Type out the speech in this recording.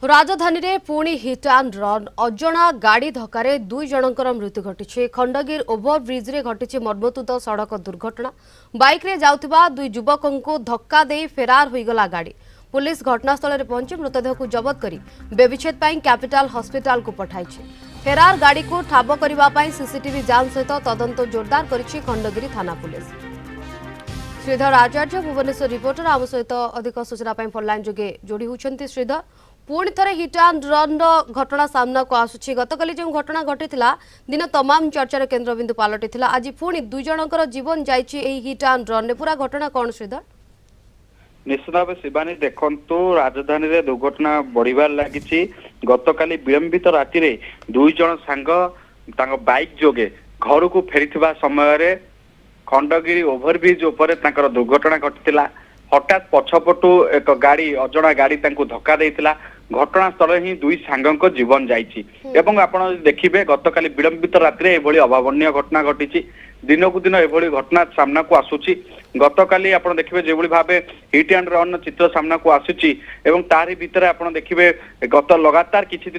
राजधानी रे पुणी हिट एंड रन अजणा गाड़ी धक्का दुई जनकर मृत्यु घटी। खंडगिर ओभरब्रिज रे घटी मर्मतुद सड़क दुर्घटना। बाइक रे जाउथिबा दुई युवकों को धक्का दे फेरार होईगला गाड़ी। पुलिस घटनास्थल में पहुंची मृतदेह को जबत करी बेविच्छेद कैपिटाल हॉस्पिटल को पठाई। फेरार गाड़ी को ठाब करने सीसीटीवी जांच सहित तदंत जोरदार करिछि खंडगिरी थाना पुलिस। श्रीधर आचार्य भुवनेश्वर रिपोर्टर आम सहित अधिक सूचना फोनलाइन जोगे जोड़ी होती। श्रीधर पुणी थे हिट एंड रन घटना सामना को आसुछि। गतकाली जो घटना घटी दिन तमाम चर्चार केन्द्रबिंदु पलटि आज पुणी दुई जनकर जीवन जाइए हिट एंड रन पूरा घटना कौन श्रीधर? निश्चित भाव शिवानी देखु राजधानी रे दुर्घटना बढ़िबार लगी। गतकाली विलंबित राति रे दुई जन सांग बाइक जोगे घर को फेरी समय खंडगिरी ओभरब्रिज उपर दुर्घटना घटी। हठात पछपटू एक गाड़ी अजणा गाड़ी धक्का देइतिला। घटनास्थल ही दुई सांगों जीवन जाइछि। एवं आपण देखिबे गतकाली विलंबित रात्रि एभली अभावनीय घटना घटी। दिन को दिन एभली घटना सामना को आसुछि। गतकाली आपण देखिबे जेभली भाबे हिट एंड रन चित्र सामना को आसुछि एवं तारि भितर आपण देखिबे गत लगातार किछि दिन